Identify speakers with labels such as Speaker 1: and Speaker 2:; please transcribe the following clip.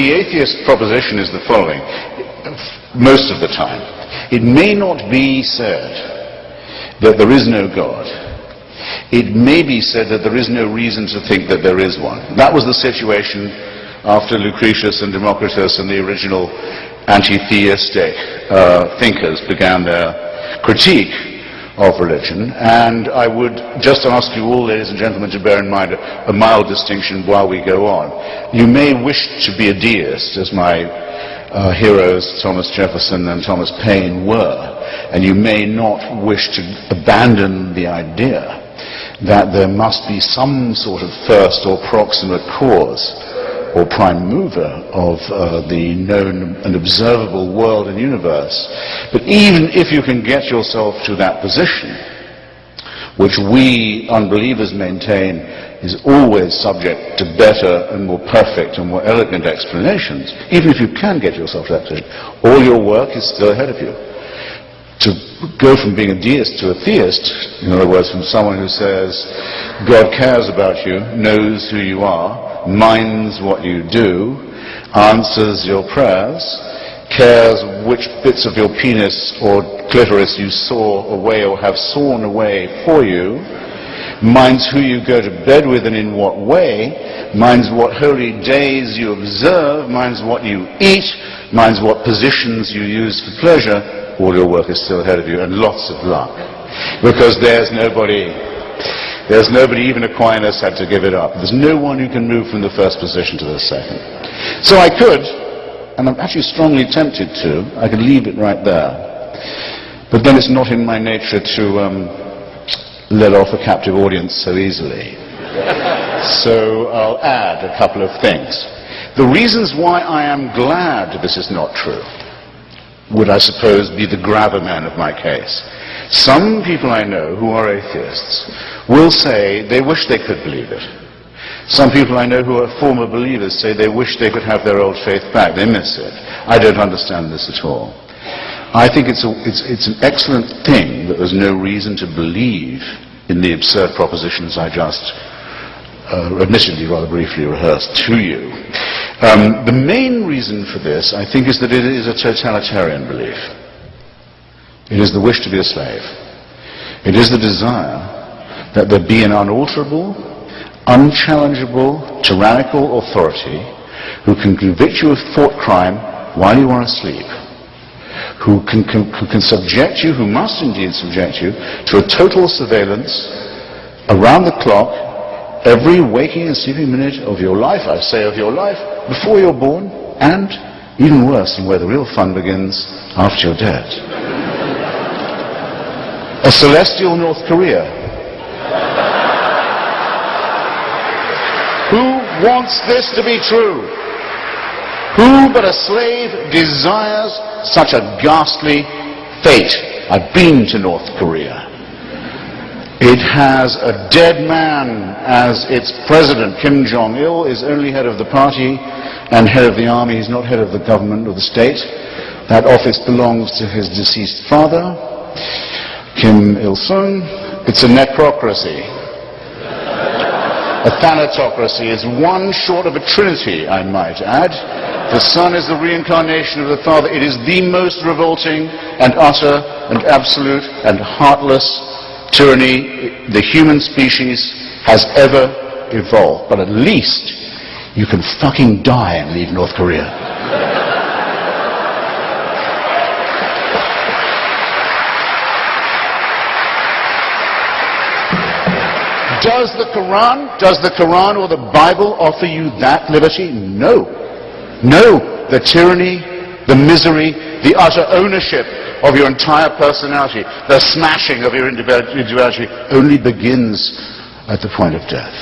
Speaker 1: the atheist proposition is the following, most of the time. It may not be said that there is no God. It may be said that there is no reason to think that there is one. That was the situation after Lucretius and Democritus and the original anti-theistic thinkers began their critique of religion. And I would just ask you all, ladies and gentlemen, to bear in mind a mild distinction while we go on. You may wish to be a deist, as my heroes Thomas Jefferson and Thomas Paine were, and you may not wish to abandon the idea that there must be some sort of first or proximate cause or prime mover of the known and observable world and universe. But even if you can get yourself to that position, which we unbelievers maintain is always subject to better and more perfect and more elegant explanations, even if you can get yourself to that position, all your work is still ahead of you. To go from being a deist to a theist, in other words, from someone who says God cares about you, knows who you are, minds what you do, answers your prayers, cares which bits of your penis or clitoris you saw away or have sawn away for you, minds who you go to bed with and in what way, minds what holy days you observe, minds what you eat, minds what positions you use for pleasure. All your work is still ahead of you, and lots of luck. Because there's nobody, even Aquinas had to give it up. There's no one who can move from the first position to the second. So I could, and I'm actually strongly tempted to, I could leave it right there. But then it's not in my nature to let off a captive audience so easily. So I'll add a couple of things. The reasons why I am glad this is not true would, I suppose, be the gravamen of my case. Some people I know who are atheists will say they wish they could believe it. Some people I know who are former believers say they wish they could have their old faith back. They miss it. I don't understand this at all. I think it's an excellent thing that there's no reason to believe in the absurd propositions I just admittedly rather briefly rehearsed to you. The main reason for this, I think, is that it is a totalitarian belief. It is the wish to be a slave. It is the desire that there be an unalterable, unchallengeable, tyrannical authority who can convict you of thought crime while you are asleep, who can subject you, who must indeed subject you, to a total surveillance around the clock, every waking and sleeping minute of your life, I say of your life, before you're born, and, even worse, and where the real fun begins, after you're dead. A celestial North Korea. Who wants this to be true? Who but a slave desires such a ghastly fate? I've been to North Korea. It has a dead man as its president. Kim Jong-il is only head of the party and head of the army. He's not head of the government or the state. That office belongs to his deceased father, Kim Il-sung. It's a necrocracy. A thanatocracy. It's one short of a trinity, I might add. The son is the reincarnation of the father. It is the most revolting and utter and absolute and heartless tyranny the human species has ever evolved. But at least you can fucking die and leave North Korea. Does the Quran or the Bible offer you that liberty? No. No. The tyranny, the misery, the utter ownership of your entire personality, the smashing of your individuality only begins at the point of death.